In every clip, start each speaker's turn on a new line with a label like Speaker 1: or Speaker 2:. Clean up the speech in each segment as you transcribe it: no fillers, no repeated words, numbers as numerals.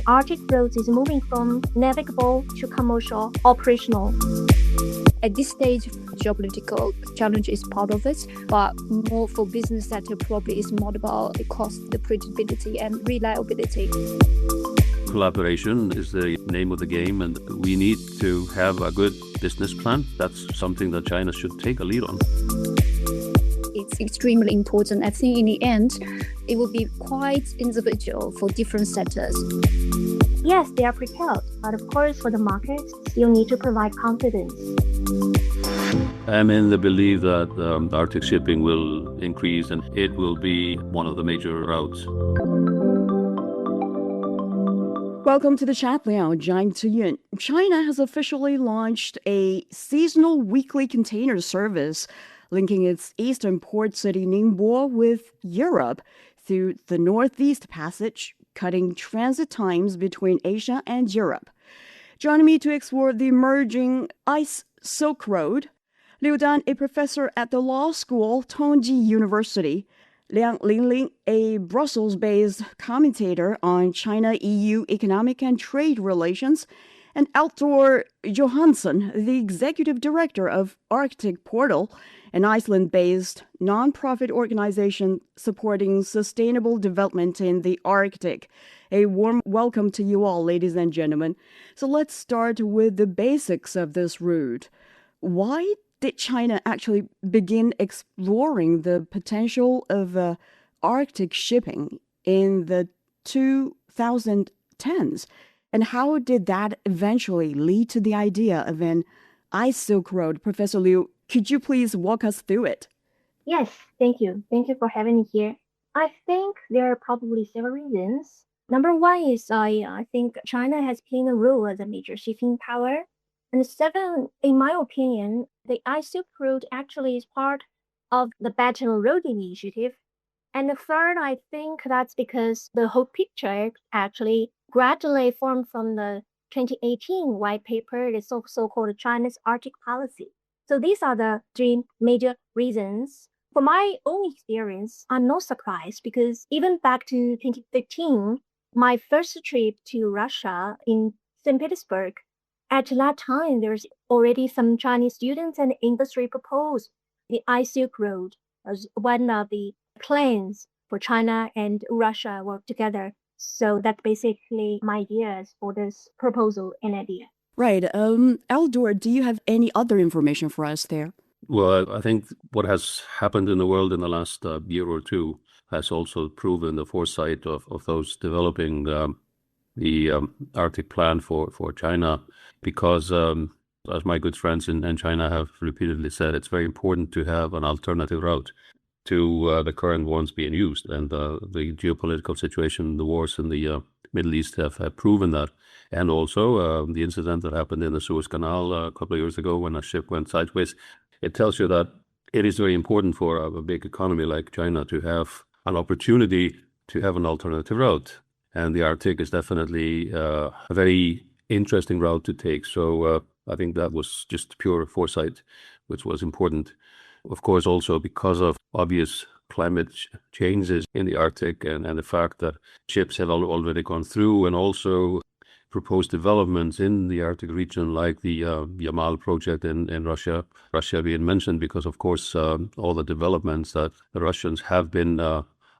Speaker 1: Arctic routes is moving from navigable to commercial operational.
Speaker 2: At this stage, geopolitical challenge is part of it, but more for business sector probably is more about the cost, the predictability and reliability.
Speaker 3: Collaboration is the name of the game, and we need to have a good business plan. That's something that China should take a lead on.
Speaker 2: It's extremely important. I think in the end, it will be quite individual for different sectors.
Speaker 1: Yes, they are prepared, but of course for the market, still need to provide confidence.
Speaker 3: I'm in the belief that Arctic shipping will increase and it will be one of the major routes.
Speaker 4: Welcome to the chat, Liang. I'm Tuyun. China has officially launched a seasonal weekly container service linking its eastern port city Ningbo with Europe through the Northeast Passage, cutting transit times between Asia and Europe. Joining me to explore the emerging Ice Silk Road, LIU Dan, a professor at the law school, Tong Ji University, LIANG Linlin, a Brussels-based commentator on China-EU economic and trade relations, and Halldór Jóhannsson, the executive director of Arctic Portal, an Iceland-based nonprofit organization supporting sustainable development in the Arctic. A warm welcome to you all, ladies and gentlemen. So let's start with the basics of this route. Why did China actually begin exploring the potential of Arctic shipping in the 2010s? And how did that eventually lead to the idea of an Ice Silk Road? Professor Liu, could you please walk us through it?
Speaker 1: Yes, thank you. Thank you for having me here. I think there are probably several reasons. Number one is I think China has played a role as a major shipping power. And second, in my opinion, the Ice Silk Road actually is part of the Belt and Road Initiative. And the third, I think that's because the whole picture actually gradually formed from the 2018 white paper, the so-called China's Arctic policy. So these are the three major reasons. For my own experience, I'm not surprised because even back to 2015, my first trip to Russia in St. Petersburg, at that time, there's already some Chinese students and industry proposed the Ice Silk Road as one of the plans for China and Russia work together. So that's basically my ideas for this proposal and idea.
Speaker 4: Right. Halldór, do you have any other information for us there?
Speaker 3: Well, I think what has happened in the world in the last year or two has also proven the foresight of those developing the Arctic plan for China, because as my good friends in China have repeatedly said, it's very important to have an alternative route to the current ones being used. And the geopolitical situation, the wars in the Middle East have proven that. And also the incident that happened in the Suez Canal a couple of years ago when a ship went sideways, it tells you that it is very important for a big economy like China to have an opportunity to have an alternative route. And the Arctic is definitely a very interesting route to take. So I think that was just pure foresight, which was important. Of course, also because of obvious climate changes in the Arctic and the fact that ships have already gone through, and also proposed developments in the Arctic region like the Yamal project in Russia being mentioned because, of course, all the developments that the Russians have been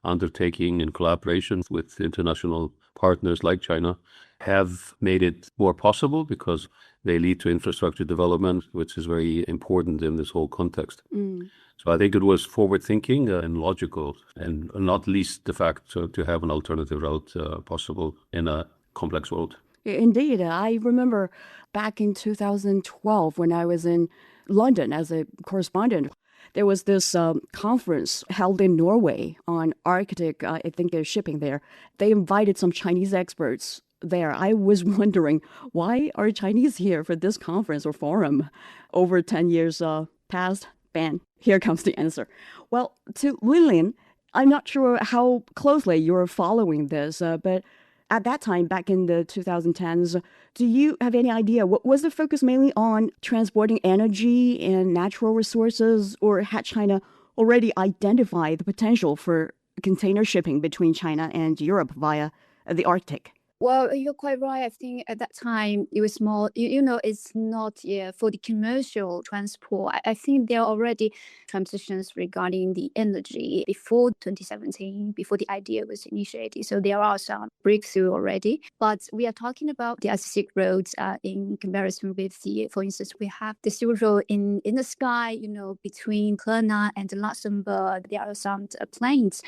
Speaker 3: undertaking in collaboration with international partners like China have made it more possible because they lead to infrastructure development, which is very important in this whole context. So I think it was forward-thinking and logical, and not least the fact to have an alternative route possible in a complex world.
Speaker 4: Indeed. I remember back in 2012 when I was in London as a correspondent, there was this conference held in Norway on Arctic, I think they're shipping there. They invited some Chinese experts there. I was wondering, why are Chinese here for this conference or forum over 10 years past? Bam, here comes the answer. Well, to Linlin, I'm not sure how closely you're following this, but at that time, back in the 2010s, do you have any idea, was the focus mainly on transporting energy and natural resources, or had China already identified the potential for container shipping between China and Europe via the Arctic?
Speaker 2: Well, you're quite right. I think at that time it was more, it's not for the commercial transport. I think there are already transitions regarding the energy before 2017, before the idea was initiated. So there are some breakthrough already. But we are talking about the Arctic roads in comparison with for instance, we have the Silk Road in the sky, between Klana and Luxembourg. There are some planes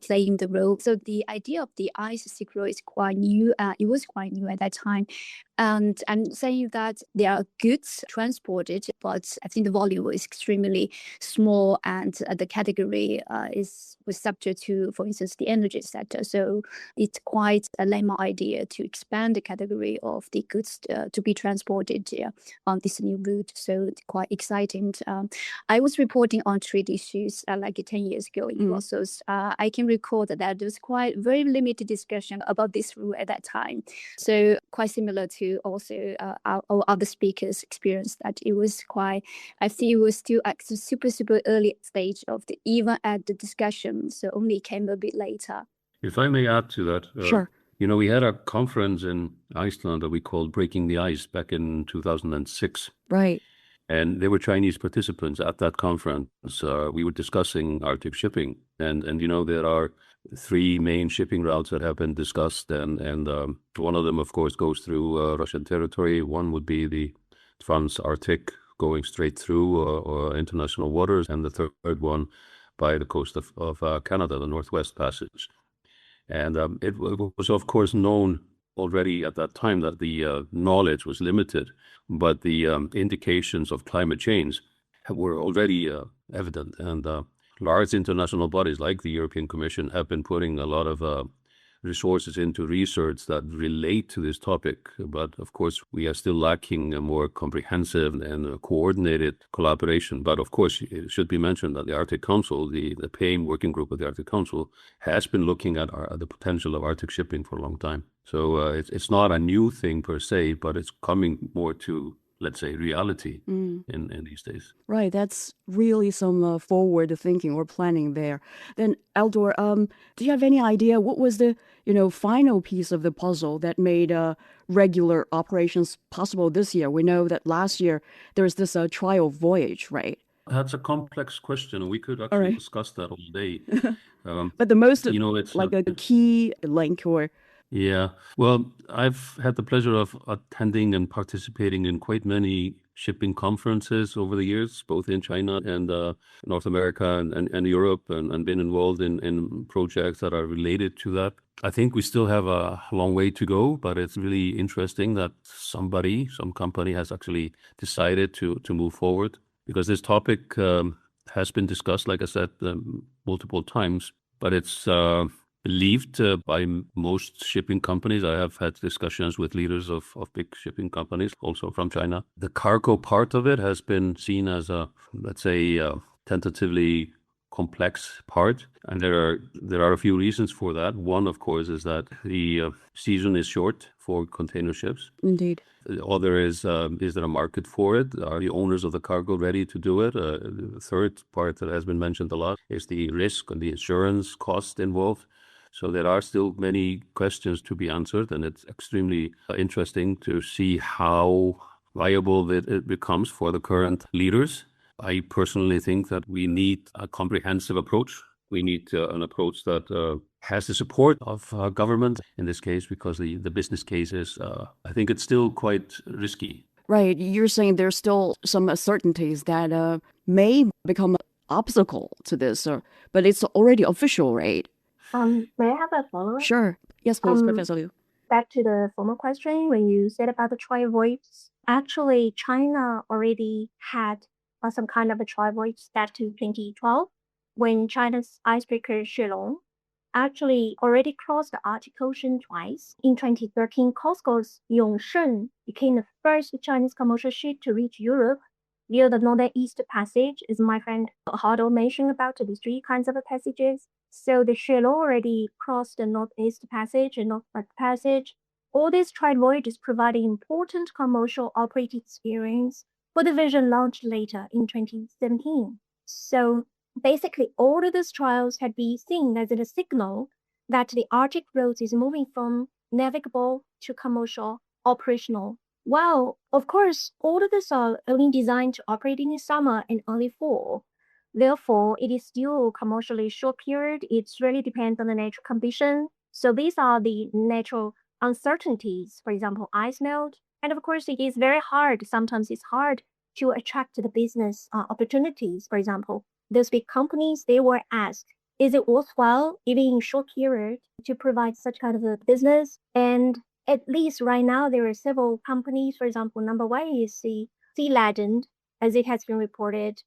Speaker 2: playing the role. So the idea of the ice Silk Road is quite new. It was quite new at that time. And I'm saying that there are goods transported, but I think the volume was extremely small, and the category was subject to, for instance, the energy sector. So it's quite a lame idea to expand the category of the goods to be transported on this new route. So it's quite exciting. I was reporting on trade issues like 10 years ago in Brussels. I can recall that there was quite very limited discussion about this route at that time. So quite similar to also our other speakers' experience, that it was quite, I think it was still at the super early stage of even at the discussion. So only came a bit later.
Speaker 3: If I may add to that.
Speaker 4: Sure.
Speaker 3: We had a conference in Iceland that we called Breaking the Ice back in 2006.
Speaker 4: Right.
Speaker 3: And there were Chinese participants at that conference. We were discussing Arctic shipping. And there are 3 main shipping routes that have been discussed. And one of them, of course, goes through Russian territory. One would be the Trans-Arctic, going straight through international waters. And the third one by the coast of Canada, the Northwest Passage. And it was, of course, known already at that time that the knowledge was limited, but the indications of climate change were already evident. And large international bodies like the European Commission have been putting a lot of resources into research that relate to this topic. But of course, we are still lacking a more comprehensive and coordinated collaboration. But of course, it should be mentioned that the Arctic Council, the PAIM working group of the Arctic Council, has been looking at the potential of Arctic shipping for a long time. So it's not a new thing per se, but it's coming more to, let's say, reality in these days.
Speaker 4: Right, that's really some forward thinking or planning there. Then, Halldór, do you have any idea what was the final piece of the puzzle that made regular operations possible this year? We know that last year there was this trial voyage, right?
Speaker 3: That's a complex question. We could actually discuss that all day.
Speaker 4: But the most,
Speaker 3: it's
Speaker 4: like a key link or...
Speaker 3: Yeah, well, I've had the pleasure of attending and participating in quite many shipping conferences over the years, both in China and North America and Europe, and been involved in projects that are related to that. I think we still have a long way to go, but it's really interesting that some company has actually decided to move forward, because this topic has been discussed, like I said, multiple times, but it's believed by most shipping companies. I have had discussions with leaders of big shipping companies, also from China. The cargo part of it has been seen as a, let's say, tentatively complex part. And there are a few reasons for that. One, of course, is that the season is short for container ships.
Speaker 4: Indeed.
Speaker 3: The other is there a market for it? Are the owners of the cargo ready to do it? The third part that has been mentioned a lot is the risk and the insurance cost involved. So there are still many questions to be answered, and it's extremely interesting to see how viable it becomes for the current leaders. I personally think that we need a comprehensive approach. We need an approach that has the support of government in this case, because the business case is, I think it's still quite risky.
Speaker 4: Right. You're saying there's still some uncertainties that may become an obstacle to this, but it's already official, right?
Speaker 1: May I have a follow-up?
Speaker 4: Sure. Yes, please, Professor Liu.
Speaker 1: Back to the former question, when you said about the trial voyage, actually, China already had some kind of a trial voyage back to 2012, when China's icebreaker Shilong actually already crossed the Arctic Ocean twice. In 2013, COSCO's Yongsheng became the first Chinese commercial ship to reach Europe via the Northeast Passage, as my friend Halldór mentioned about these 3 kinds of passages. So the Shilong already crossed the Northeast Passage and Northwest Passage. All these trial voyages provided important commercial operating experience for the version launched later in 2017. So basically, all of these trials had been seen as a signal that the Arctic route is moving from navigable to commercial, operational. Well, of course, all of these are only designed to operate in the summer and early fall. Therefore, it is still commercially short period. It really depends on the natural condition. So these are the natural uncertainties, for example, ice melt. And of course, it is very hard. Sometimes it's hard to attract the business opportunities. For example, those big companies, they were asked, is it worthwhile, even in short period, to provide such kind of a business? And at least right now, there are several companies. For example, number one is the Sea Legend, as it has been reported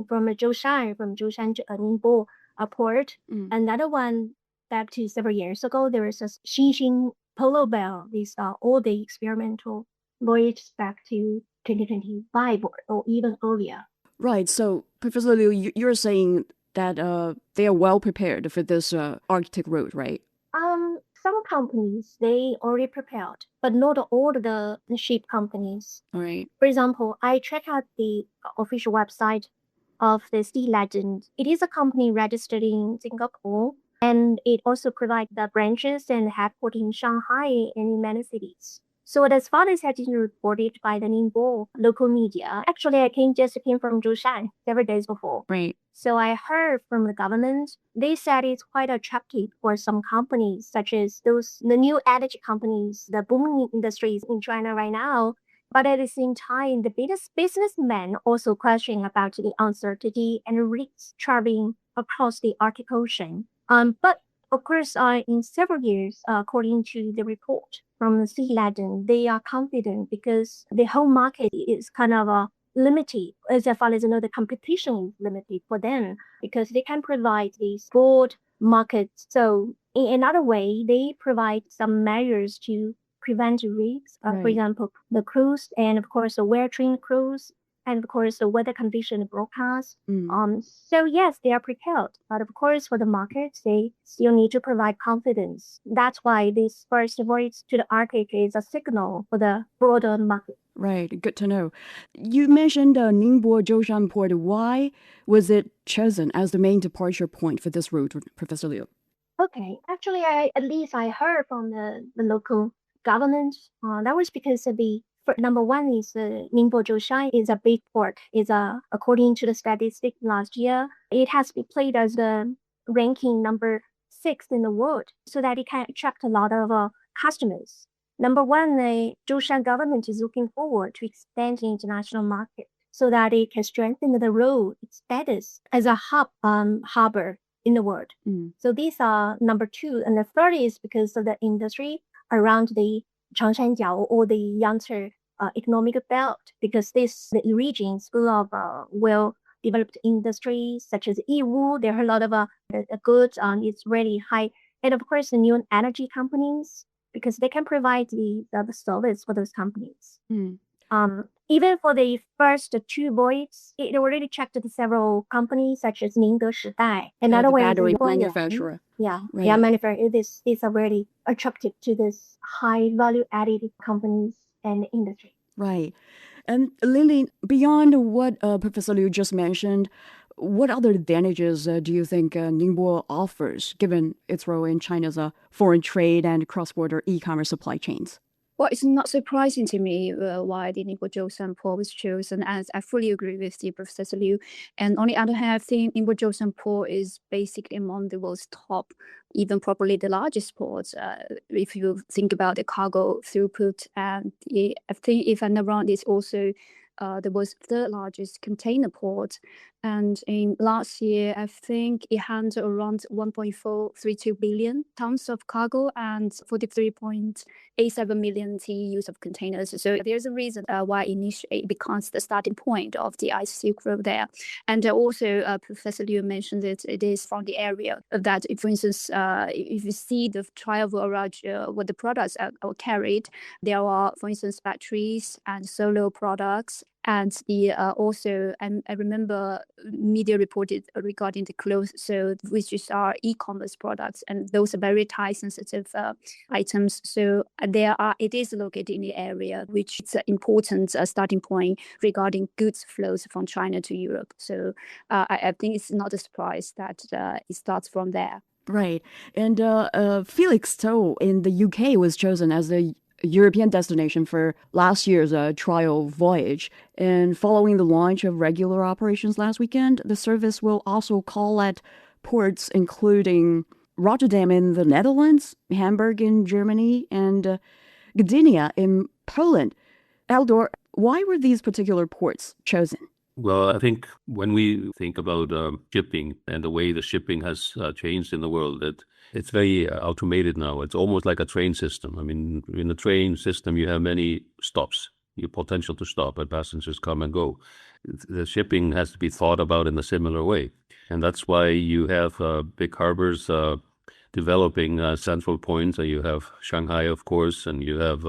Speaker 1: from Zhoushan to Ningbo port. Another one, back to several years ago, there was a Xinxin Polo Bell. These are all the experimental voyages back to 2025 or even earlier.
Speaker 4: Right. So, Professor Liu, you're saying that they are well prepared for this Arctic route, right?
Speaker 1: Some companies, they already prepared, but not all the ship companies.
Speaker 4: All right.
Speaker 1: For example, I checked out the official website of the Sea Legend. It is a company registered in Singapore, and it also provides the branches and headquarters in Shanghai and in many cities. So as far as has been reported by the Ningbo local media, actually I just came from Zhoushan several days before.
Speaker 4: Right.
Speaker 1: So I heard from the government, they said it's quite attractive for some companies, such as the new energy companies, the booming industries in China right now. But at the same time, the biggest businessmen also questioning about the uncertainty and risks traveling across the Arctic Ocean. But of course, in several years, according to the report from the Sea Legend, they are confident because the whole market is kind of limited. As far as I know, the competition is limited for them because they can provide these broad markets. So in another way, they provide some measures to prevent risks. For example, the cruise and of course the well-trained crews and of course the weather condition broadcast. So yes, they are prepared, but of course for the markets, they still need to provide confidence. That's why this first voyage to the Arctic is a signal for the broader market.
Speaker 4: Right, good to know. You mentioned Ningbo Zhoushan port. Why was it chosen as the main departure point for this route, Professor Liu?
Speaker 1: Okay, actually, at least I heard from the local government. That was because of number one is Ningbo Zhoushan is a big port. According to the statistics last year, it has been played as the ranking number 6 in the world, so that it can attract a lot of customers. Number one, the Zhoushan government is looking forward to expand the international market so that it can strengthen the role, its status as a harbor in the world. So these are number two. And the third is because of the industry around the Changshanjiao or the Yangtze economic belt, because the region is full of well-developed industries such as e-wool. There are a lot of goods. It's really high. And of course, the new energy companies, because they can provide the service for those companies. Even for the first two voyages, it already checked several companies such as Ningbo Shidai. Another way
Speaker 4: battery manufacturer.
Speaker 1: Manufacturer. These are really attractive to this high value added companies and industry.
Speaker 4: Right. And Linlin, beyond what Professor Liu just mentioned, what other advantages do you think Ningbo offers, given its role in China's foreign trade and cross-border e-commerce supply chains?
Speaker 2: Well, it's not surprising to me why the Ningbo Zhoushan port was chosen, as I fully agree with the Professor Liu. And on the other hand, I think Ningbo Zhoushan port is basically among the world's top, even probably the largest ports. If you think about the cargo throughput, and I think if I'm not wrong, it's also the world's third largest container port. And in last year, I think it handled around 1.432 billion tons of cargo and 43.87 million TEUs of containers. So there's a reason why initially it becomes the starting point of the Ice Silk Road there. And also, Professor Liu mentioned that it is from the area that, for instance, if you see the travel around what the products are carried, there are, for instance, batteries and solar products. And also, I remember media reported regarding the clothes, so which are e-commerce products, and those are very time-sensitive items. So it is located in the area, which is an important starting point regarding goods flows from China to Europe. So I think it's not a surprise that it starts from there.
Speaker 4: Right. And Felixstowe in the UK was chosen as the European destination for last year's trial voyage. And following the launch of regular operations last weekend, the service will also call at ports including Rotterdam in the Netherlands, Hamburg in Germany, and Gdynia in Poland. Halldór, why were these particular ports chosen?
Speaker 3: Well, I think when we think about shipping and the way the shipping has changed in the world, it's very automated now. It's almost like a train system. I mean, in the train system, you have many stops, your potential to stop, and passengers come and go. The shipping has to be thought about in a similar way. And that's why you have big harbors developing central points. You have Shanghai, of course, and you have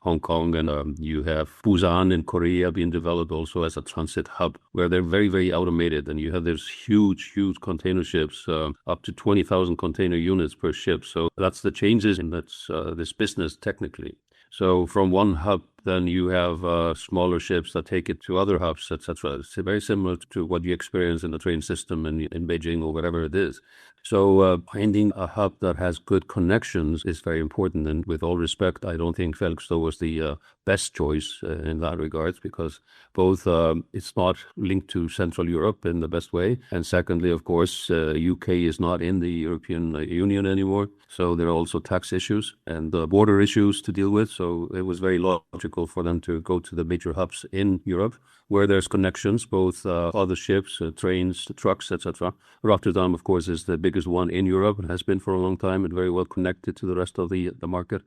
Speaker 3: Hong Kong, and you have Busan in Korea being developed also as a transit hub, where they're very, very automated. And you have these huge, huge container ships, up to 20,000 container units per ship. So that's the changes in this business technically. So from one hub, then you have smaller ships that take it to other hubs, etc. It's very similar to what you experience in the train system in Beijing or whatever it is. So finding a hub that has good connections is very important. And with all respect, I don't think Felixstowe was the best choice in that regards, because both it's not linked to Central Europe in the best way. And secondly, of course, UK is not in the European Union anymore. So there are also tax issues and border issues to deal with. So it was very logical for them to go to the major hubs in Europe, where there's connections, both other ships, trains, trucks, etc. Rotterdam, of course, is the biggest one in Europe and has been for a long time and very well connected to the rest of the market.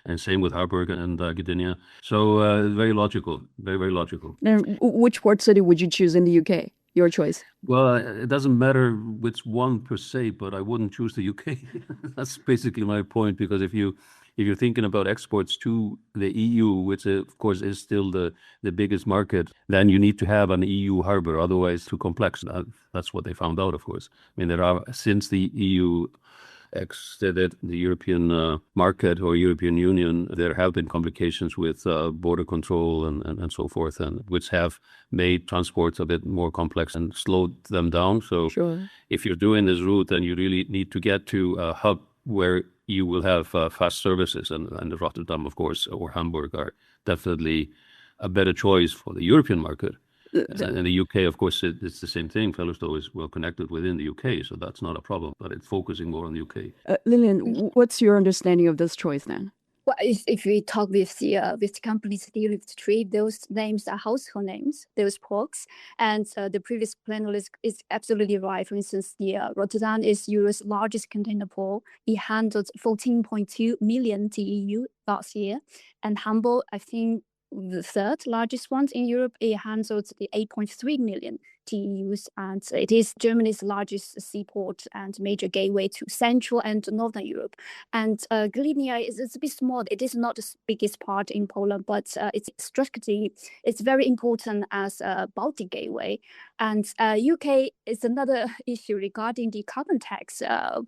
Speaker 3: And same with Harburg and Gdynia. So very logical, very, very logical.
Speaker 4: And which port city would you choose in the UK? Your choice.
Speaker 3: Well, it doesn't matter which one per se, but I wouldn't choose the UK. That's basically my point, because if you're thinking about exports to the EU, which of course is still the biggest market, then you need to have an EU harbor, otherwise too complex. That's what they found out, of course. I mean, there are, since the EU exited the European market or European Union, there have been complications with border control and so forth, and which have made transports a bit more complex and slowed them down. So
Speaker 4: Sure.
Speaker 3: If you're doing this route, then you really need to get to a hub where you will have fast services, and Rotterdam, of course, or Hamburg are definitely a better choice for the European market. And in the UK, of course, it's the same thing. Felixstowe is well connected within the UK, so that's not a problem, but it's focusing more on the UK.
Speaker 4: Lillian, what's your understanding of this choice then?
Speaker 2: Well, if we talk with the companies dealing with trade, those names are household names, those ports. And the previous panelist is absolutely right. For instance, the Rotterdam is Europe's largest container port. It handled 14.2 million TEU last year. And Hamburg, I think, the third largest one in Europe, it handled the 8.3 million TEUs, and it is Germany's largest seaport and major gateway to Central and Northern Europe. And Gdynia is a bit small. It is not the biggest part in Poland, but it's strategically, it's very important as a Baltic gateway. And UK is another issue regarding the carbon tax.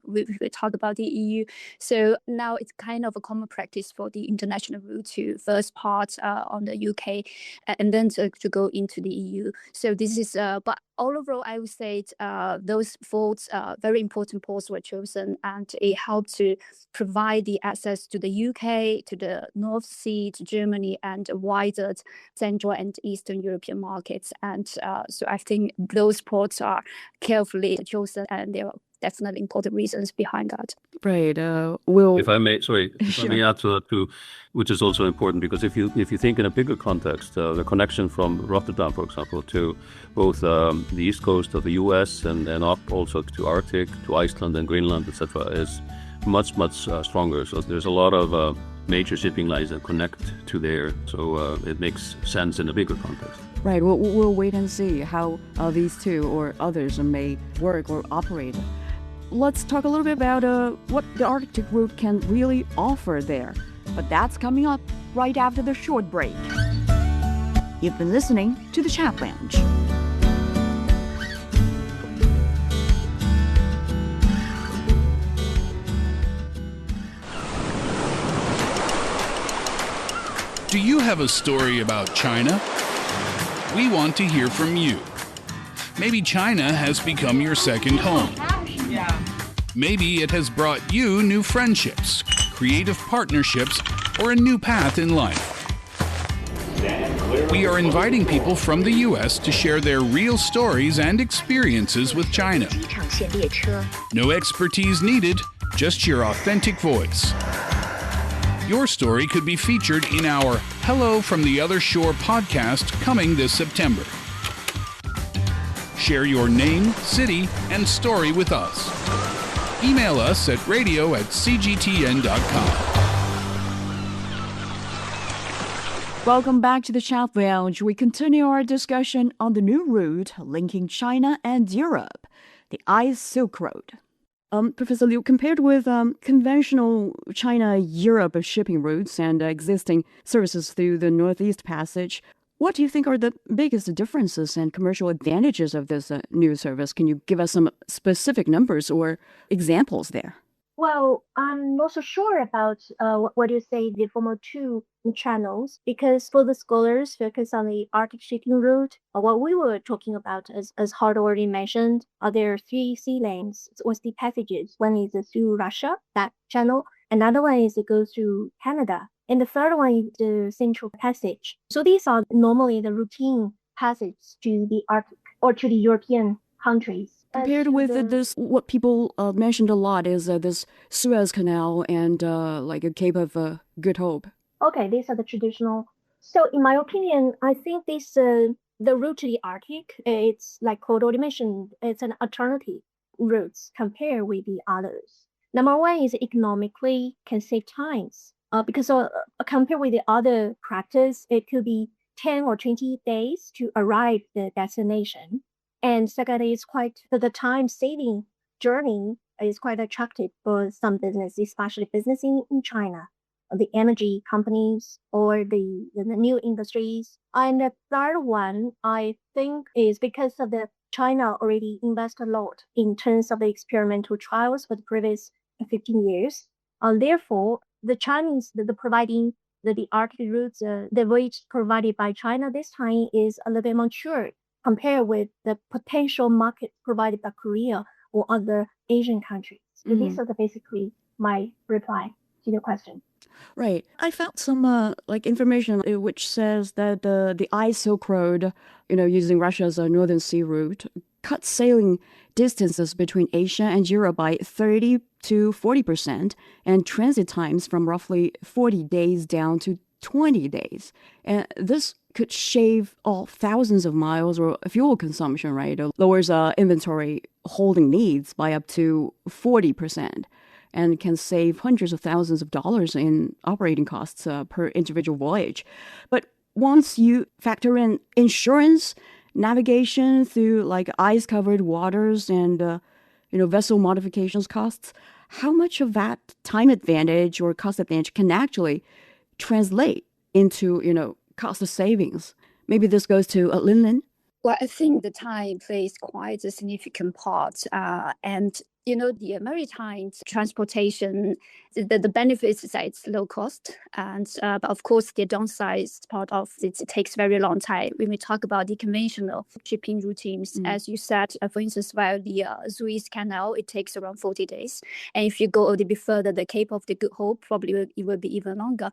Speaker 2: We talked about the EU. So now it's kind of a common practice for the international route to first part on the UK and then to go into the EU. So this is, but overall, I would say those ports, very important ports were chosen, and it helped to provide the access to the UK, to the North Sea, to Germany, and wider Central and Eastern European markets. And so I think those ports are carefully chosen, and there are definitely important reasons behind that.
Speaker 4: Right. Will,
Speaker 3: if I may, sorry, if
Speaker 4: Sure.
Speaker 3: I may add to that too, which is also important, because if you think in a bigger context, the connection from Rotterdam, for example, to both the east coast of the US and up also to Arctic, to Iceland and Greenland, etc., is much stronger. So there's a lot of major shipping lines that connect to there. So it makes sense in a bigger context.
Speaker 4: Right. We'll wait and see how these two or others may work or operate. Let's talk a little bit about what the Arctic route can really offer there. But that's coming up right after the short break. You've been listening to the Chat Lounge.
Speaker 5: Do you have a story about China? We want to hear from you. Maybe China has become your second home. Maybe it has brought you new friendships, creative partnerships, or a new path in life. We are inviting people from the U.S. to share their real stories and experiences with China. No expertise needed, just your authentic voice. Your story could be featured in our Hello from the Other Shore podcast coming this September. Share your name, city, and story with us. Email us at radio@cgtn.com.
Speaker 4: Welcome back to the Chat Lounge. We continue our discussion on the new route linking China and Europe, the Ice Silk Road. Professor Liu, compared with conventional China-Europe shipping routes and existing services through the Northeast Passage, what do you think are the biggest differences and commercial advantages of this new service? Can you give us some specific numbers or examples there?
Speaker 1: Well, I'm not so sure about what you say, the former two channels, because for the scholars focus on the Arctic shipping route, what we were talking about, as Halldór already mentioned, there are three sea lanes or sea passages. One is through Russia, that channel. Another one is it goes through Canada. And the third one is the Central Passage. So these are normally the routine passages to the Arctic or to the European countries.
Speaker 4: Compared with this, what people mentioned a lot is this Suez Canal and like a Cape of Good Hope.
Speaker 1: Okay, these are the traditional. So in my opinion, I think this the route to the Arctic, it's like Claude already mentioned, it's an alternative routes compared with the others. Number one is economically can save times because compared with the other practice, it could be 10 or 20 days to arrive the destination. And secondly, it's quite the time-saving journey is quite attractive for some business, especially business in China, the energy companies or the new industries. And the third one, I think, is because of the China already invest a lot in terms of the experimental trials for the previous 15 years. Therefore, the Chinese, the providing the Arctic routes, the voyage provided by China this time is a little bit mature compared with the potential market provided by Korea or other Asian countries. So these are basically my reply to your question.
Speaker 4: Right. I found some like information which says that the Ice Silk Road, using Russia's Northern Sea route, cut sailing distances between Asia and Europe by 30 to 40%, and transit times from roughly 40 days down to 20 days. And this could shave off thousands of miles or fuel consumption, right? It lowers inventory holding needs by up to 40%. And can save hundreds of thousands of dollars in operating costs per individual voyage. But once you factor in insurance, navigation through like ice-covered waters and vessel modifications costs, how much of that time advantage or cost advantage can actually translate into cost of savings? Maybe this goes to Linlin.
Speaker 2: Well, I think the time plays quite a significant part, and the maritime transportation, the benefits is that it's low cost, and but of course the downside part of it takes very long time. When we talk about the conventional shipping routines, as you said, for instance, via the Suez Canal, it takes around 40 days, and if you go a little bit further, the Cape of the Good Hope probably it will be even longer.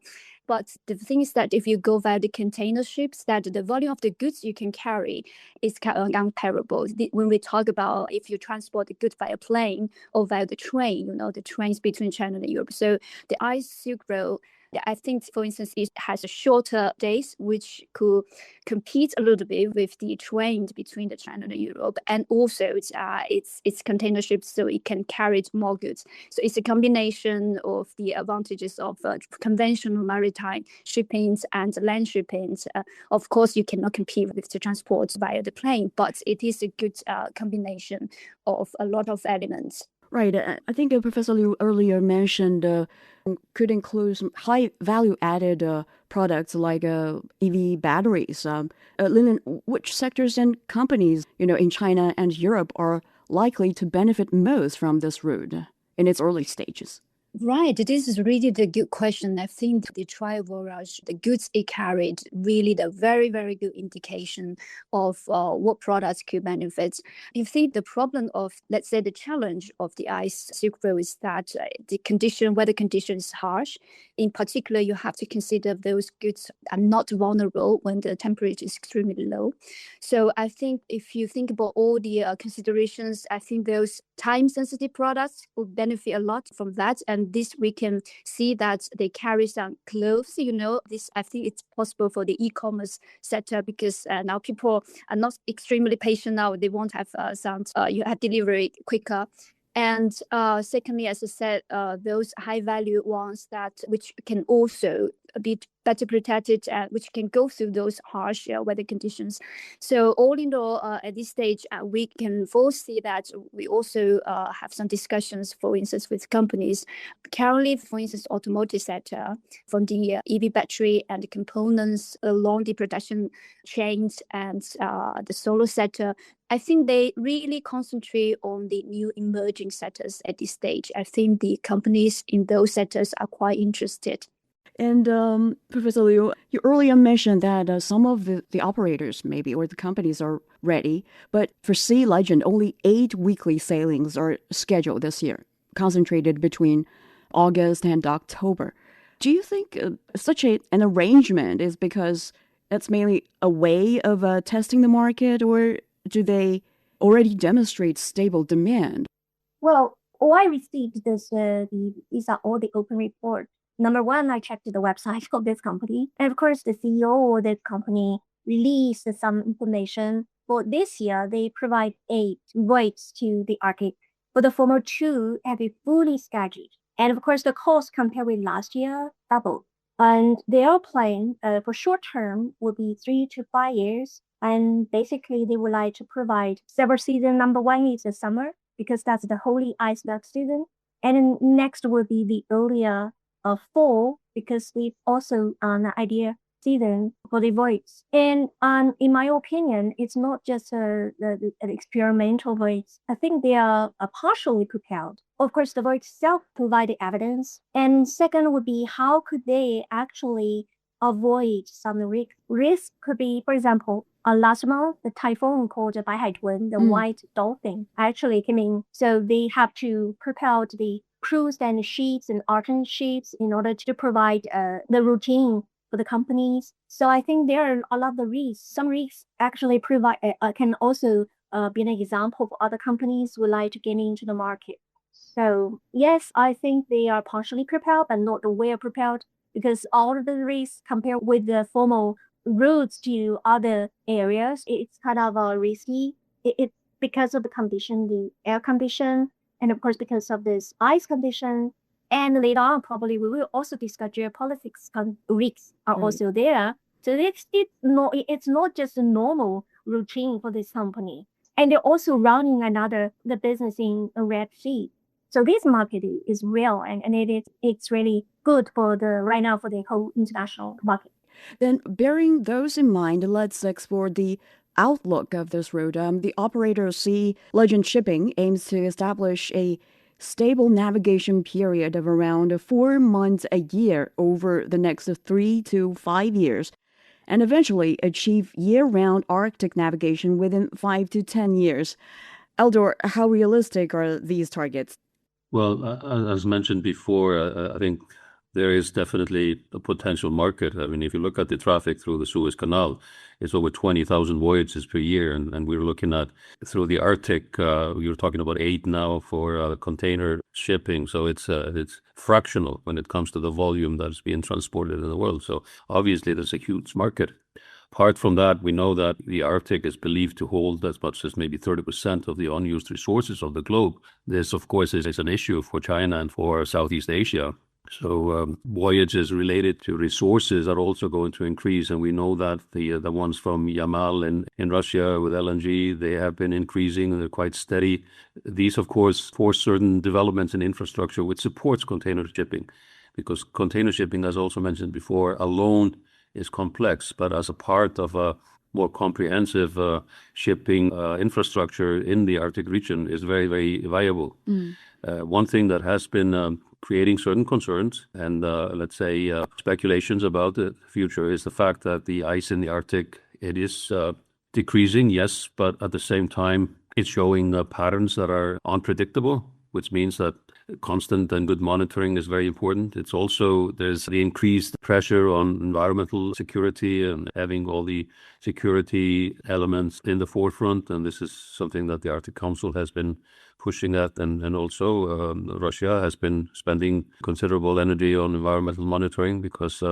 Speaker 2: But the thing is that if you go via the container ships, that the volume of the goods you can carry is comparable. When we talk about if you transport the goods via plane or via the train, the trains between China and Europe. So the Ice Silk Road, I think, for instance, it has a shorter days, which could compete a little bit with the train between the China and Europe, and also it's container ships, so it can carry more goods. So it's a combination of the advantages of conventional maritime shippings and land shippings. Of course, you cannot compete with the transport via the plane, but it is a good combination of a lot of elements.
Speaker 4: Right. I think Professor Liu earlier mentioned could include some high value added products like EV batteries. Linlin, which sectors and companies, in China and Europe are likely to benefit most from this route in its early stages?
Speaker 2: Right. This is really the good question. I think the trial voyage, the goods it carried, really the very, very good indication of what products could benefit. You think the problem of, let's say, the challenge of the ice Silk Road is that weather condition is harsh. In particular, you have to consider those goods are not vulnerable when the temperature is extremely low. So I think if you think about all the considerations, I think those time-sensitive products will benefit a lot from that. And this we can see that they carry some clothes. This I think it's possible for the e-commerce sector because now people are not extremely patient now. They want to have you have delivery quicker. And secondly, as I said, those high-value ones which can also be better protected and which can go through those harsh weather conditions. So all in all, at this stage, we can foresee that we also have some discussions, for instance, with companies. Currently, for instance, automotive sector, from the EV battery and the components along the production chains and the solar sector, I think they really concentrate on the new emerging sectors at this stage. I think the companies in those sectors are quite interested.
Speaker 4: And Professor Liu, you earlier mentioned that some of the operators maybe or the companies are ready, but for Sea Legend, only 8 weekly sailings are scheduled this year, concentrated between August and October. Do you think such an arrangement is because that's mainly a way of testing the market, or do they already demonstrate stable demand?
Speaker 1: Well, all I received these are all the open reports. Number one, I checked the website of this company. And of course, the CEO of the company released some information. For this year, they provide 8 voyages to the Arctic. For the former 2, have been fully scheduled. And of course, the cost compared with last year doubled. And their plan for short term will be 3 to 5 years. And basically, they would like to provide several seasons. Number one is the summer, because that's the holy ice duck season. And then next will be the earlier fall, because we've also an idea season for the voyage. And in my opinion, it's not just an experimental voyage. I think they are partially prepared. Of course, the voyage itself provided evidence. And second would be, how could they actually avoid some risk? Risk could be, for example, last month, the typhoon called the Baihaitun, the white dolphin, actually came in. So they have to prepare the crews and ships and alternate ships in order to provide the routine for the companies. So I think there are a lot of the risks. Some risks actually provide can also be an example for other companies who would like to get into the market. So yes, I think they are partially prepared, but not well prepared, because all of the risks compared with the formal routes to other areas, it's kind of risky. It's because of the condition, the air condition, and of course because of this ice condition. And later on, probably we will also discuss geopolitics risks are also there. So it's not just a normal routine for this company. And they're also running the business in a Red Sea. So this market is real, and it's really good for right now for the whole international market.
Speaker 4: Then, bearing those in mind, let's explore the outlook of this route. The operator Sea Legend Shipping aims to establish a stable navigation period of around 4 months a year over the next 3 to 5 years, and eventually achieve year-round Arctic navigation within 5 to 10 years. Halldór, how realistic are these targets?
Speaker 3: Well, as mentioned before, I think there is definitely a potential market. I mean, if you look at the traffic through the Suez Canal, it's over 20,000 voyages per year. And we're looking at through the Arctic, you're talking about 8 now for container shipping. So it's fractional when it comes to the volume that's being transported in the world. So obviously there's a huge market. Apart from that, we know that the Arctic is believed to hold as much as maybe 30% of the unused resources of the globe. This, of course, is an issue for China and for Southeast Asia. So voyages related to resources are also going to increase. And we know that the ones from Yamal in Russia with LNG, they have been increasing. They're quite steady. These, of course, force certain developments in infrastructure which supports container shipping, because container shipping, as also mentioned before, alone is complex, but as a part of a more comprehensive shipping infrastructure in the Arctic region is very, very viable. One thing that has been creating certain concerns and, let's say, speculations about the future is the fact that the ice in the Arctic, it is decreasing, yes, but at the same time, it's showing patterns that are unpredictable, which means that constant and good monitoring is very important. It's also, there's the increased pressure on environmental security and having all the security elements in the forefront. And this is something that the Arctic Council has been pushing at. And also Russia has been spending considerable energy on environmental monitoring because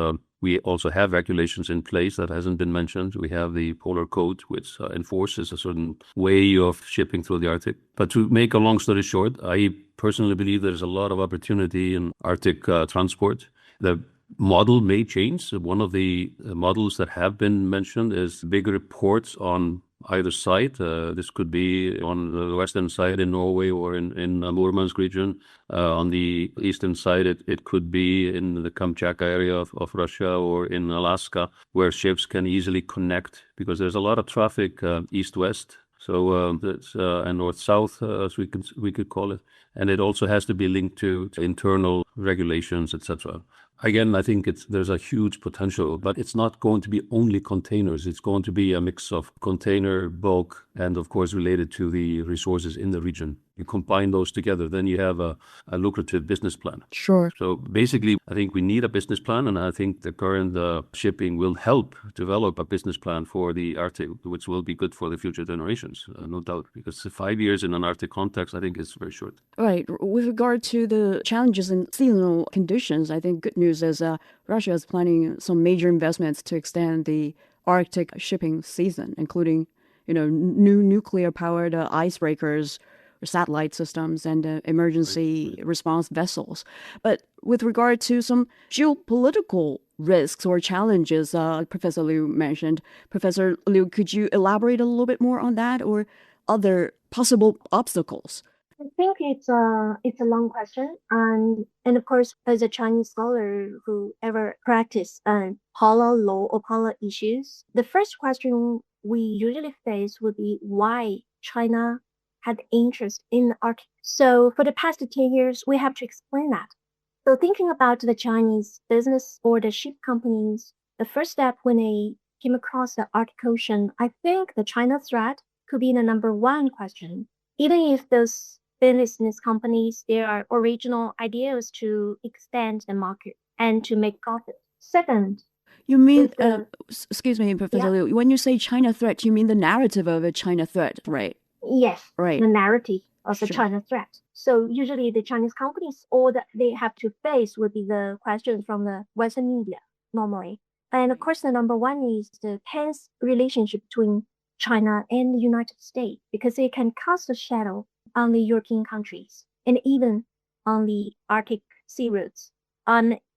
Speaker 3: we also have regulations in place that hasn't been mentioned. We have the Polar Code, which enforces a certain way of shipping through the Arctic. But to make a long story short, I personally believe there's a lot of opportunity in Arctic transport. The model may change. One of the models that have been mentioned is bigger ports on either side. This could be on the western side in Norway or in Murmansk region. On the eastern side, it could be in the Kamchatka area of Russia or in Alaska, where ships can easily connect because there's a lot of traffic east-west. So that's and north-south, as we could call it, and it also has to be linked to internal regulations, etc. Again, I think there's a huge potential, but it's not going to be only containers. It's going to be a mix of container, bulk, and of course related to the resources in the region. You combine those together, then you have a lucrative business plan.
Speaker 4: Sure.
Speaker 3: So basically, I think we need a business plan, and I think the current shipping will help develop a business plan for the Arctic, which will be good for the future generations, no doubt, because 5 years in an Arctic context, I think, is very short.
Speaker 4: Right. With regard to the challenges in seasonal conditions, I think good news is Russia is planning some major investments to extend the Arctic shipping season, including, new nuclear-powered icebreakers, satellite systems, and emergency response vessels. But with regard to some geopolitical risks or challenges Professor Liu mentioned, Professor Liu, could you elaborate a little bit more on that or other possible obstacles?
Speaker 1: I think it's a long question, and of course, as a Chinese scholar who ever practiced polar law or polar issues, the first question we usually face would be why China had interest in the Arctic. So for the past 10 years, we have to explain that. So thinking about the Chinese business or the ship companies, the first step when they came across the Arctic Ocean, I think the China threat could be the number one question. Even if those business companies, their original ideas to expand the market and to make profit. Second,
Speaker 4: you mean, excuse me, Professor Liu, when you say China threat, you mean the narrative of a China threat, right?
Speaker 1: Yes,
Speaker 4: right.
Speaker 1: The narrative of the China threat. So usually the Chinese companies, all that they have to face would be the questions from the Western media normally. And of course, the number one is the tense relationship between China and the United States, because it can cast a shadow on the European countries and even on the Arctic sea routes.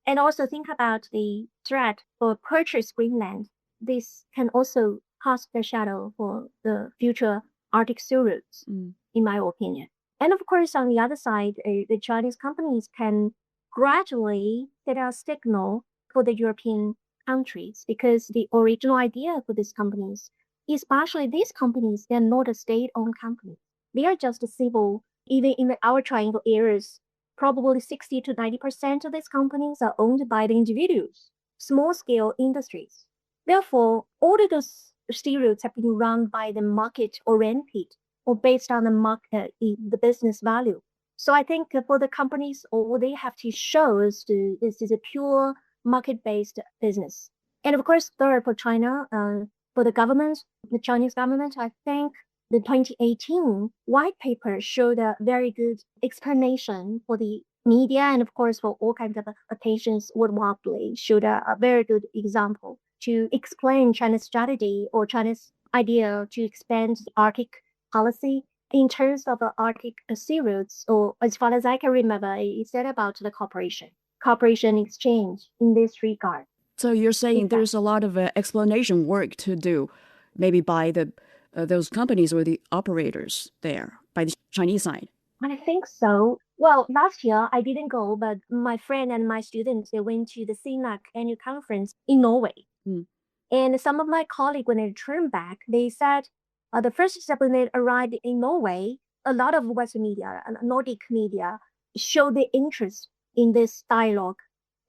Speaker 1: And also think about the threat for purchase Greenland. This can also cast a shadow for the future Arctic sea routes, in my opinion. And of course, on the other side, the Chinese companies can gradually set a signal for the European countries, because the original idea for these companies, especially these companies, they're not a state-owned company. They are just a civil, even in our triangle areas, probably 60 to 90% of these companies are owned by the individuals, small-scale industries. Therefore, all of those sea routes have been run by the market-oriented or based on the market, the business value. So I think for the companies, all they have to show is this is a pure market-based business. And of course, third, for China, for the government, the Chinese government, I think the 2018 white paper showed a very good explanation for the media and of course for all kinds of attentions worldwide, showed a very good example to explain China's strategy or China's idea to expand the Arctic policy in terms of the Arctic sea routes, or as far as I can remember, it said about the cooperation exchange in this regard.
Speaker 4: So you're saying there's a lot of explanation work to do, maybe by those companies or the operators there, by the Chinese side?
Speaker 1: I think so. Well, last year I didn't go, but my friend and my students, they went to the CNAC annual conference in Norway. And some of my colleagues, when they returned back, they said the first step when they arrived in Norway, a lot of Western media and Nordic media showed the interest in this dialogue.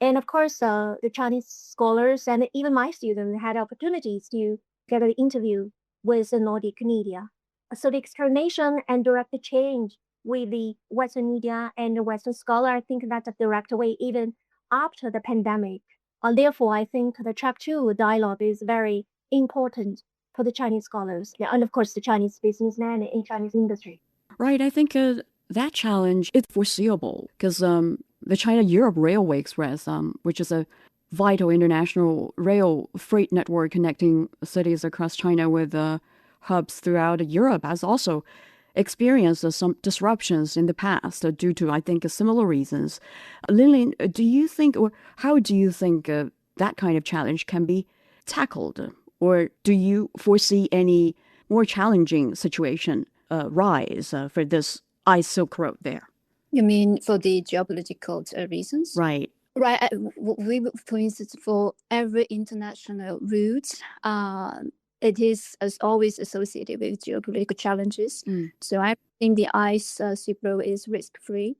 Speaker 1: And of course, the Chinese scholars and even my students had opportunities to get an interview with the Nordic media. So the explanation and direct change with the Western media and the Western scholar, I think that's a direct way even after the pandemic. Therefore, I think the track 2 dialogue is very important for the Chinese scholars and of course the Chinese businessmen in Chinese industry.
Speaker 4: Right, I think that challenge is foreseeable because the China-Europe Railway Express, which is a vital international rail freight network connecting cities across China with hubs throughout Europe, has also experienced some disruptions in the past due to, I think, similar reasons. Linlin, do you think, or how do you think that kind of challenge can be tackled? Or do you foresee any more challenging situation rise for this Ice Silk Road there?
Speaker 2: You mean for the geopolitical reasons?
Speaker 4: Right.
Speaker 2: Right. We, for instance, for every international route, it is as always associated with geopolitical challenges. So I think the Ice Silk Road is risk-free.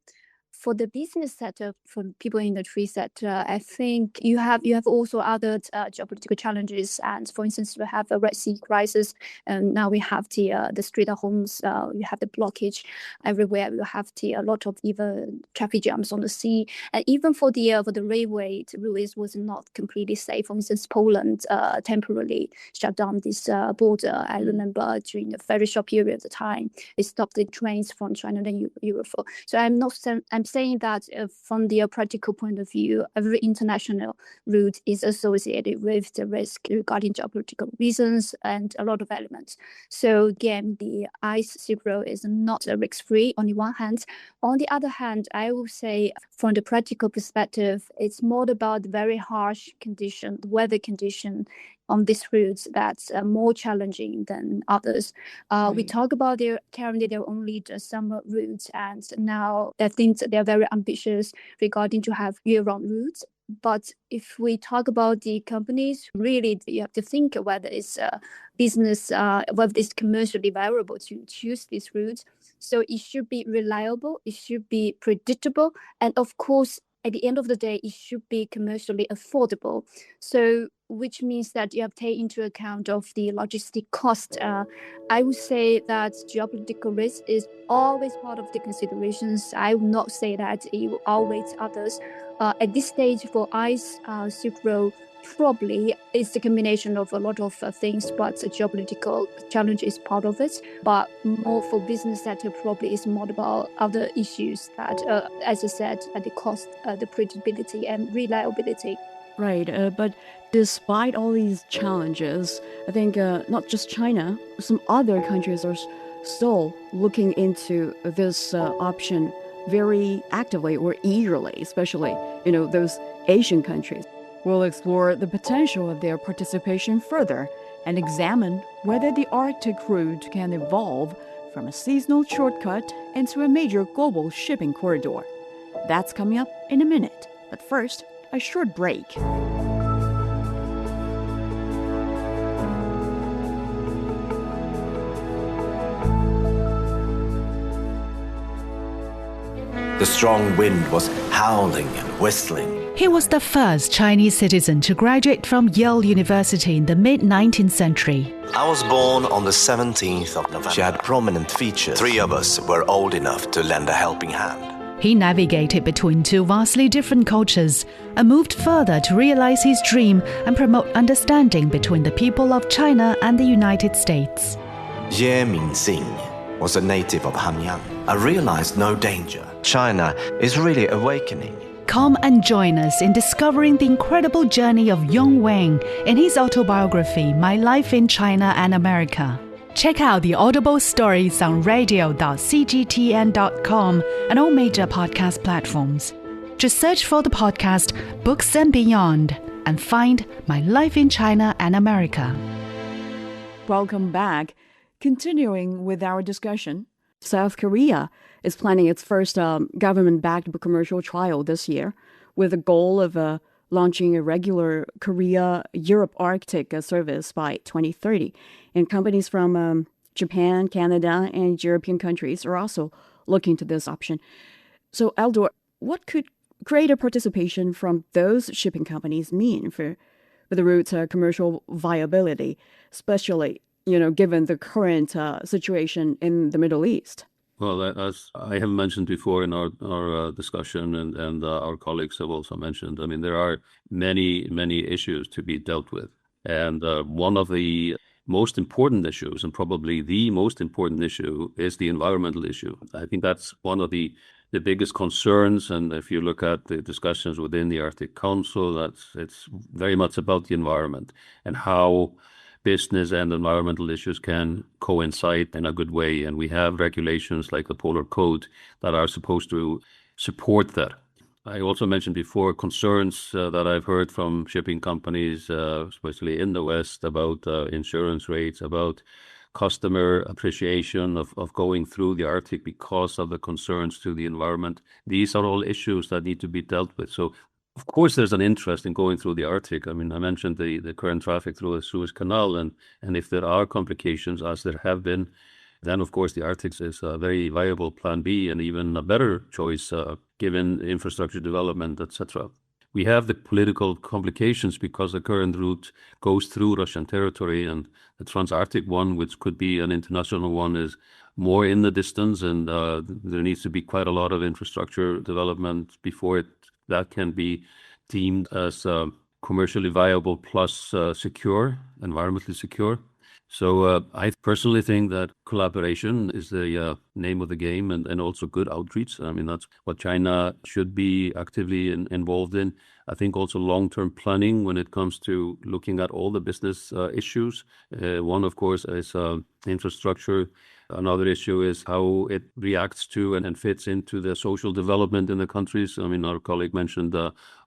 Speaker 2: For the business sector, for people in the trade sector, I think you have also other geopolitical challenges. And for instance, we have a Red Sea crisis, and now we have the Strait of Hormuz. You have the blockage everywhere. You have a lot of even traffic jams on the sea, and even for the railway, the route was not completely safe. For instance, Poland temporarily shut down this border. I remember during a very short period of time, they stopped the trains from China and Europe. So I'm saying that from the practical point of view, every international route is associated with the risk regarding geopolitical reasons and a lot of elements. So again, the Ice Silk Road is not risk-free on the one hand. On the other hand, I will say from the practical perspective, it's more about the very harsh condition, the weather condition on these routes that's more challenging than others.
Speaker 4: Right.
Speaker 2: We talk about currently there are only the summer routes, and now I think they're very ambitious regarding to have year-round routes. But if we talk about the companies, really you have to think whether it's business, whether it's commercially viable to choose these routes. So it should be reliable, it should be predictable, and of course, at the end of the day, it should be commercially affordable. So, which means that you have to take into account of the logistic cost. I would say that geopolitical risk is always part of the considerations. I will not say that it will outweigh others. At this stage, for Ice Silk Road, probably it's a combination of a lot of things, but the geopolitical challenge is part of it. But more for business sector, probably is more about other issues that, as I said, the cost, the predictability and reliability.
Speaker 4: Right, but despite all these challenges, I think not just China, some other countries are still looking into this option very actively or eagerly, especially, those Asian countries. We'll explore the potential of their participation further and examine whether the Arctic route can evolve from a seasonal shortcut into a major global shipping corridor. That's coming up in a minute, but first, a short break.
Speaker 6: The strong wind was howling and whistling.
Speaker 7: He was the first Chinese citizen to graduate from Yale University in the mid-19th century.
Speaker 6: I was born on the 17th of November. She had prominent features. 3 of us were old enough to lend a helping hand.
Speaker 7: He navigated between 2 vastly different cultures and moved further to realize his dream and promote understanding between the people of China and the United States.
Speaker 6: Ye Mingxing was a native of Hanyang. I realized no danger. China is really awakening.
Speaker 7: Come and join us in discovering the incredible journey of Yong Wang in his autobiography, My Life in China and America. Check out the Audible stories on radio.cgtn.com and all major podcast platforms. Just search for the podcast Books and Beyond and find My Life in China and America.
Speaker 4: Welcome back. Continuing with our discussion, South Korea is planning its first government-backed commercial trial this year with the goal of launching a regular Korea-Europe Arctic service by 2030. And companies from Japan, Canada, and European countries are also looking to this option. So, Halldór, what could greater participation from those shipping companies mean for the route's commercial viability, especially, given the current situation in the Middle East?
Speaker 3: Well, as I have mentioned before in our discussion, and our colleagues have also mentioned, I mean, there are many, many issues to be dealt with. And one of the most important issues, and probably the most important issue, is the environmental issue. I think that's one of the biggest concerns. And if you look at the discussions within the Arctic Council, it's very much about the environment and how business and environmental issues can coincide in a good way. And we have regulations like the Polar Code that are supposed to support that. I also mentioned before concerns that I've heard from shipping companies, especially in the West, about insurance rates, about customer appreciation of going through the Arctic because of the concerns to the environment. These are all issues that need to be dealt with. So, of course, there's an interest in going through the Arctic. I mean, I mentioned the current traffic through the Suez Canal, and if there are complications, as there have been, then, of course, the Arctic is a very viable plan B and even a better choice given infrastructure development, etc. We have the political complications because the current route goes through Russian territory, and the Trans-Arctic one, which could be an international one, is more in the distance, and there needs to be quite a lot of infrastructure development before that can be deemed as commercially viable plus secure, environmentally secure. So I personally think that collaboration is the name of the game, and also good outreach. I mean, that's what China should be actively involved in. I think also long-term planning when it comes to looking at all the business issues. One, of course, is infrastructure. Another issue is how it reacts to and fits into the social development in the countries. I mean, our colleague mentioned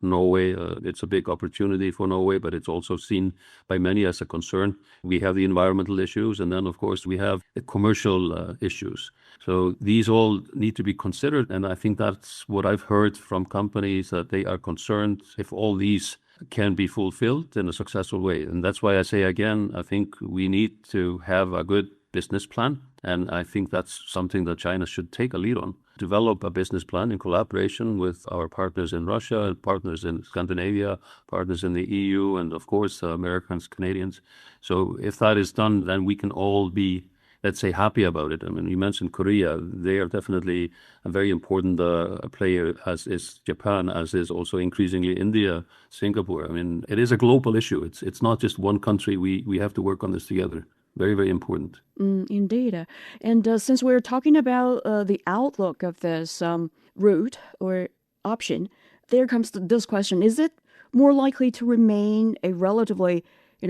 Speaker 3: Norway. It's a big opportunity for Norway, but it's also seen by many as a concern. We have the environmental issues, and then, of course, we have the commercial issues. So these all need to be considered, and I think that's what I've heard from companies, that they are concerned if all these can be fulfilled in a successful way. And that's why I say again, I think we need to have a good business plan. And I think that's something that China should take a lead on. Develop a business plan in collaboration with our partners in Russia, partners in Scandinavia, partners in the EU, and of course, Americans, Canadians. So if that is done, then we can all be, let's say, happy about it. I mean, you mentioned Korea. They are definitely a very important player, as is Japan, as is also increasingly India, Singapore. I mean, it is a global issue. It's not just one country. We have to work on this together. Very, very important.
Speaker 4: Indeed. And since we're talking about the outlook of this route or option, there comes this question. Is it more likely to remain a relatively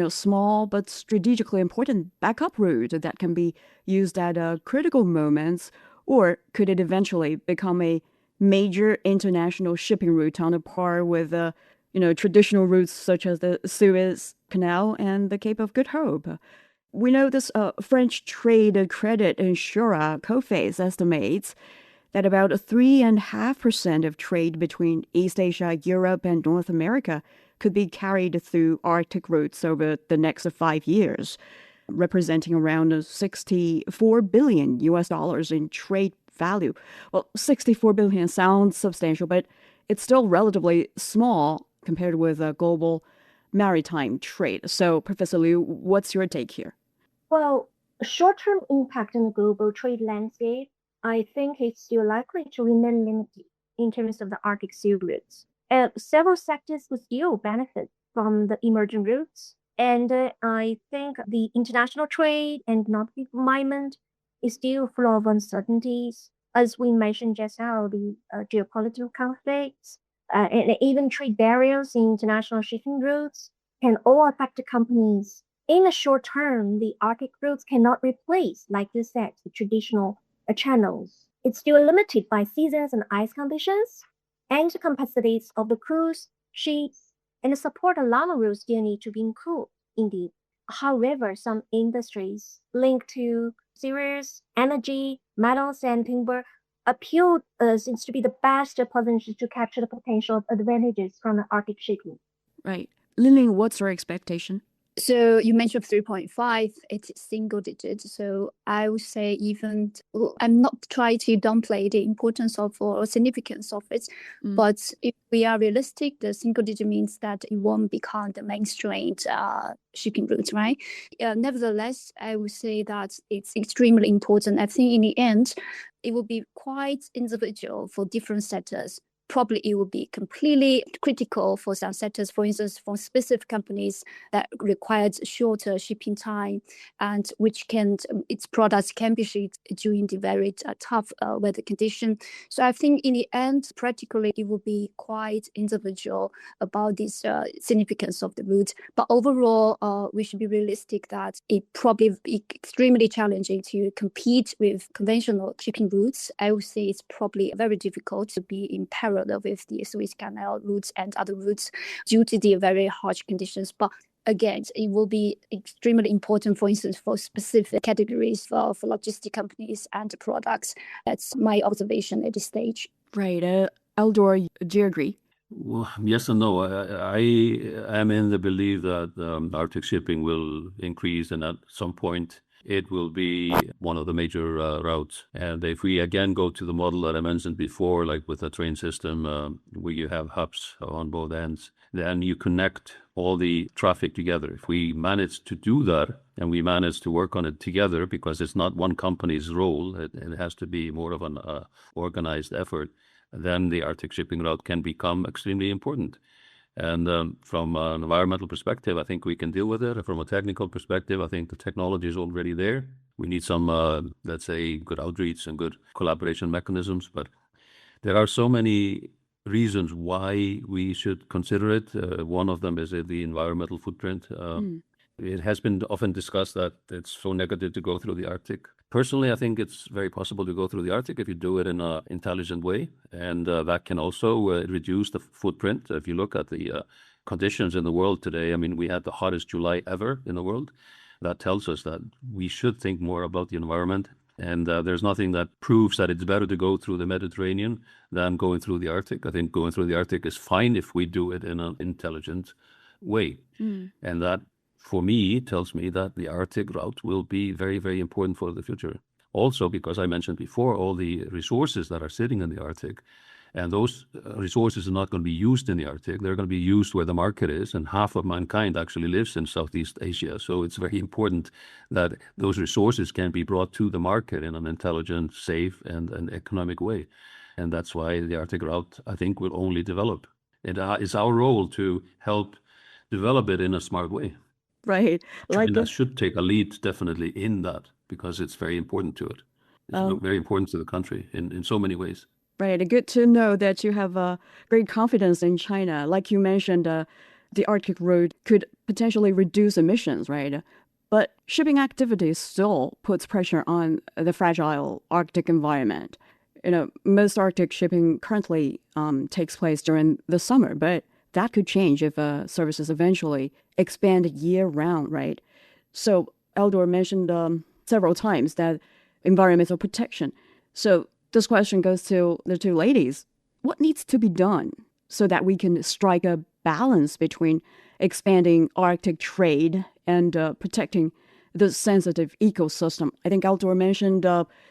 Speaker 4: small but strategically important backup route that can be used at critical moments, or could it eventually become a major international shipping route on a par with traditional routes such as the Suez Canal and the Cape of Good Hope? We know this French trade credit insurer Coface estimates that about 3.5% of trade between East Asia, Europe, and North America could be carried through Arctic routes over the next 5 years, representing around 64 billion US dollars in trade value. Well, 64 billion sounds substantial, but it's still relatively small compared with global maritime trade. So, Professor Liu, what's your take here?
Speaker 1: Well, short-term impact on the global trade landscape, I think it's still likely to remain limited in terms of the Arctic sea routes. Several sectors will still benefit from the emerging routes, and I think the international trade and nautical environment is still full of uncertainties. As we mentioned just now, the geopolitical conflicts and even trade barriers in international shipping routes can all affect the companies. In the short term, the Arctic routes cannot replace, like you said, the traditional channels. It's still limited by seasons and ice conditions, and the capacities of the cruise ships and the support along the route still need to be improved, indeed. However, some industries linked to serious energy, metals, and timber appeal seems to be the best position to capture the potential advantages from the Arctic shipping.
Speaker 4: Right. Linlin, what's your expectation?
Speaker 2: So you mentioned 3.5, it's single digit. So I would say even, I'm not trying to downplay the importance of or significance of it, but if we are realistic, the single digit means that it won't become the mainstream shipping route, right? Nevertheless, I would say that it's extremely important. I think in the end, it will be quite individual for different sectors. Probably it will be completely critical for some sectors, for instance, for specific companies that requires shorter shipping time and which can, its products can be shipped during the very tough weather condition. So I think in the end, practically it will be quite individual about this significance of the route. But overall, we should be realistic that it probably be extremely challenging to compete with conventional shipping routes. I would say it's probably very difficult to be in parallel with the Suez Canal routes and other routes due to the very harsh conditions. But again, it will be extremely important, for instance, for specific categories for logistic companies and products. That's my observation at this stage.
Speaker 4: Right. Halldór, do you agree?
Speaker 3: Well, yes and no. I am in the belief that Arctic shipping will increase, and at some point it will be one of the major routes. And if we again go to the model that I mentioned before, like with a train system where you have hubs on both ends, then you connect all the traffic together. If we manage to do that and we manage to work on it together, because it's not one company's role, it has to be more of an organized effort, then the Arctic shipping route can become extremely important. And from an environmental perspective, I think we can deal with it. From a technical perspective, I think the technology is already there. We need some, let's say, good outreach and good collaboration mechanisms. But there are so many reasons why we should consider it. One of them is the environmental footprint. It has been often discussed that it's so negative to go through the Arctic. Personally, I think it's very possible to go through the Arctic if you do it in an intelligent way. And that can also reduce the footprint. If you look at the conditions in the world today, I mean, we had the hottest July ever in the world. That tells us that we should think more about the environment. And there's nothing that proves that it's better to go through the Mediterranean than going through the Arctic. I think going through the Arctic is fine if we do it in an intelligent way. And that, for me, tells me that the Arctic route will be very, very important for the future. Also, because I mentioned before, all the resources that are sitting in the Arctic, and those resources are not going to be used in the Arctic. They're going to be used where the market is, and half of mankind actually lives in Southeast Asia. So it's very important that those resources can be brought to the market in an intelligent, safe, and economic way. And that's why the Arctic route, I think, will only develop. It's our role to help develop it in a smart way.
Speaker 4: Right.
Speaker 3: China should take a lead definitely in that, because it's very important to it. It's very important to the country in so many ways.
Speaker 4: Right. Good to know that you have great confidence in China. Like you mentioned, the Arctic route could potentially reduce emissions, right? But shipping activity still puts pressure on the fragile Arctic environment. You know, most Arctic shipping currently takes place during the summer, but that could change if services eventually expand year-round, right? So Halldór mentioned several times that environmental protection. So this question goes to the two ladies. What needs to be done so that we can strike a balance between expanding Arctic trade and protecting the sensitive ecosystem? I think Halldór mentioned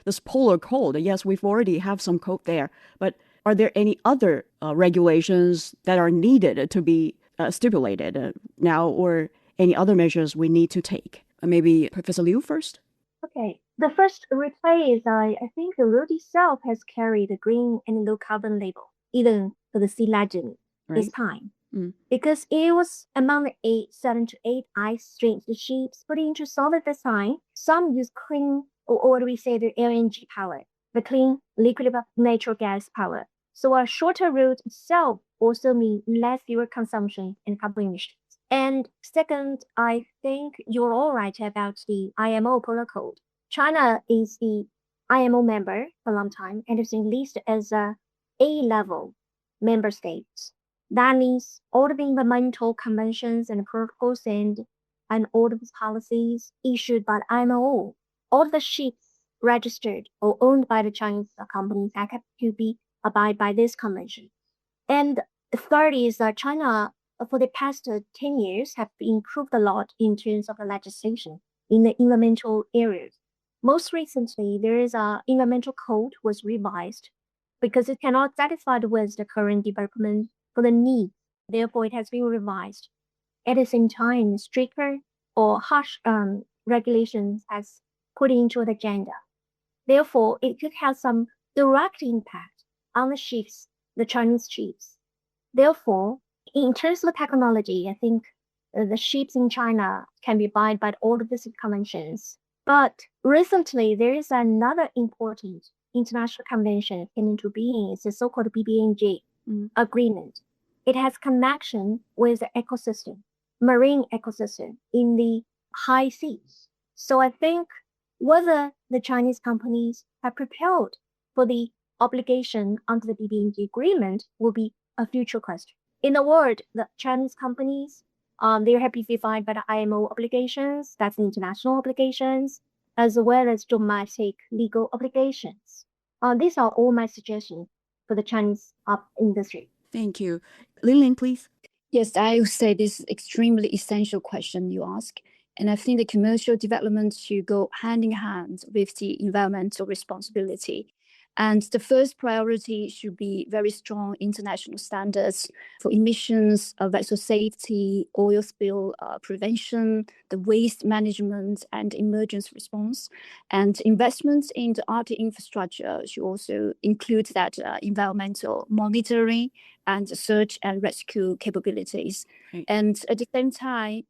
Speaker 4: this polar cold. Yes, we've already have some cold there, but are there any other regulations that are needed to be stipulated now, or any other measures we need to take? Maybe Professor Liu first?
Speaker 1: Okay. The first reply is I think the road itself has carried a green and low carbon label, even for the sea legend this time. Because it was among the 7 to 8 ice streams ships put into solid design. Some use clean, or what do we say, the LNG power, the clean liquid natural gas power. So a shorter route itself also means less fuel consumption and carbon emissions. And second, I think you're all right about the IMO polar code. China is the IMO member for a long time and is listed as a A-level member state. That means all of the environmental conventions and protocols and all of the policies issued by the IMO, all the ships registered or owned by the Chinese companies have to be abide by this convention. And the third is that China for the past 10 years have improved a lot in terms of the legislation in the environmental areas. Most recently, there is a environmental code was revised because it cannot satisfy with the current development for the needs. Therefore, it has been revised. At the same time, stricter or harsh regulations has put into the agenda. Therefore, it could have some direct impact on the ships, the Chinese ships. Therefore, in terms of technology, I think the ships in China can be abide by all of these conventions. But recently, there is another important international convention came into being. It's the so-called BBNJ agreement. It has connection with the ecosystem, marine ecosystem in the high seas. So I think whether the Chinese companies have prepared for the obligation under the BBNJ agreement will be a future question. In a word, the Chinese companies, they're happy to abide by the IMO obligations, that's international obligations, as well as domestic legal obligations. These are all my suggestions for the Chinese industry.
Speaker 4: Thank you. Linlin, please.
Speaker 2: Yes, I would say this is extremely essential question you ask. And I think the commercial development should go hand in hand with the environmental responsibility. And the first priority should be very strong international standards for emissions, vessel safety, oil spill prevention, the waste management, and emergency response. And investments in the Arctic infrastructure should also include that environmental monitoring and search and rescue capabilities. Right. And at the same time,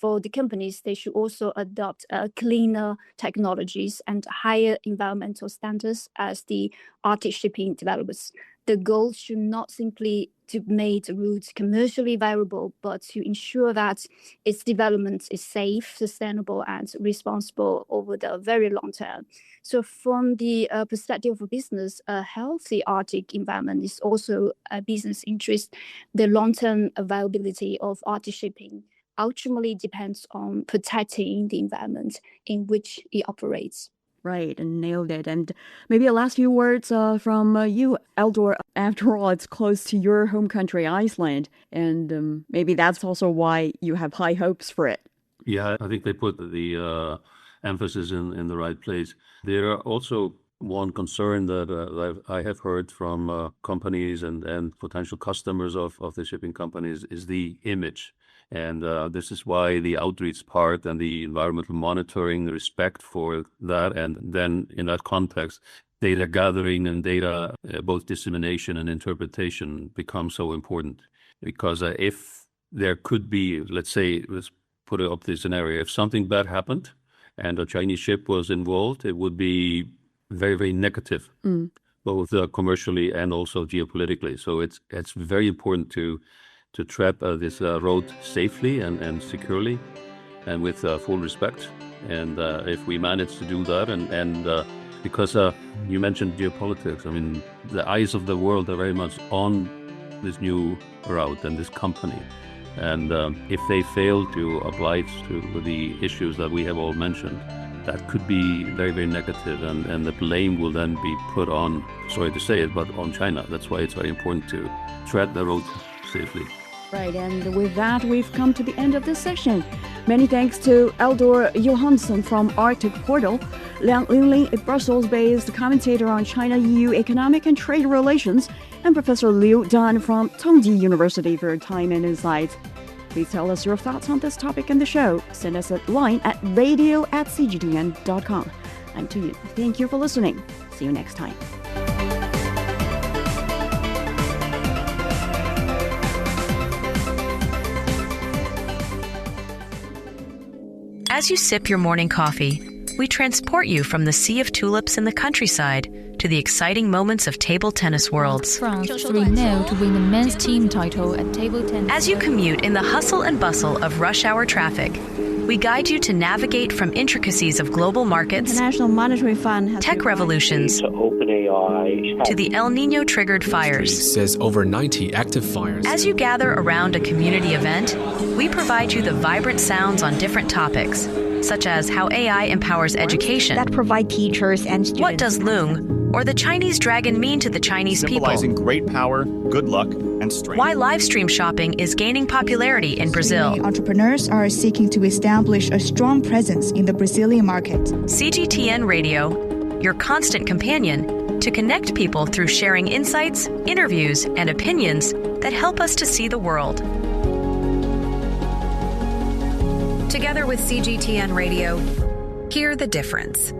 Speaker 2: for the companies, they should also adopt cleaner technologies and higher environmental standards as the Arctic shipping develops. The goal should not simply to make the route commercially viable, but to ensure that its development is safe, sustainable, and responsible over the very long term. So from the perspective of business, a healthy Arctic environment is also a business interest. The long-term viability of Arctic shipping ultimately depends on protecting the environment in which it operates.
Speaker 4: Right, and nailed it. And maybe a last few words from you, Halldór. After all, it's close to your home country, Iceland, and maybe that's also why you have high hopes for it.
Speaker 3: Yeah, I think they put the emphasis in the right place. There are also one concern that I have heard from companies and potential customers of the shipping companies is the image. And this is why the outreach part and the environmental monitoring, the respect for that, and then in that context, data gathering and data, both dissemination and interpretation become so important. Because if there could be, let's put up this scenario, if something bad happened and a Chinese ship was involved, it would be very, very negative, both commercially and also geopolitically. So it's very important to tread this road safely and securely and with full respect. And if we manage to do that, and because you mentioned geopolitics, the eyes of the world are very much on this new route and this company. And if they fail to oblige to the issues that we have all mentioned, that could be very, very negative, and the blame will then be put on, sorry to say it, but on China. That's why it's very important to tread the road safely.
Speaker 4: Right, and with that, we've come to the end of this session. Many thanks to Halldór Jóhannsson from Arctic Portal, LIANG Linlin, a Brussels-based commentator on China-EU economic and trade relations, and Professor LIU Dan from Tong Ji University for your time and insights. Please tell us your thoughts on this topic in the show. Send us a line at radio@cgtn.com. I'm Tuyun. Thank you for listening. See you next time.
Speaker 8: As you sip your morning coffee, we transport you from the sea of tulips in the countryside to the exciting moments of table tennis worlds.
Speaker 9: France 3-0 to win the men's team title at table tennis.
Speaker 8: As you commute in the hustle and bustle of rush hour traffic, we guide you to navigate from intricacies of global markets,
Speaker 9: International Monetary Fund has
Speaker 8: tech revolutions, to the El Nino-triggered fires.
Speaker 10: Says over 90 active fires.
Speaker 8: As you gather around a community event, we provide you the vibrant sounds on different topics, such as how AI empowers education.
Speaker 11: That provide teachers and students.
Speaker 8: What does Lung or the Chinese dragon mean to the Chinese people?
Speaker 12: Symbolizing great power, good luck, and strength.
Speaker 8: Why live stream shopping is gaining popularity in Brazil.
Speaker 13: Entrepreneurs are seeking to establish a strong presence in the Brazilian market.
Speaker 8: CGTN Radio, your constant companion to connect people through sharing insights, interviews, and opinions that help us to see the world. Together with CGTN Radio, hear the difference.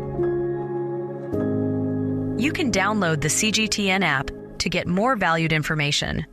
Speaker 8: You can download the CGTN app to get more valued information.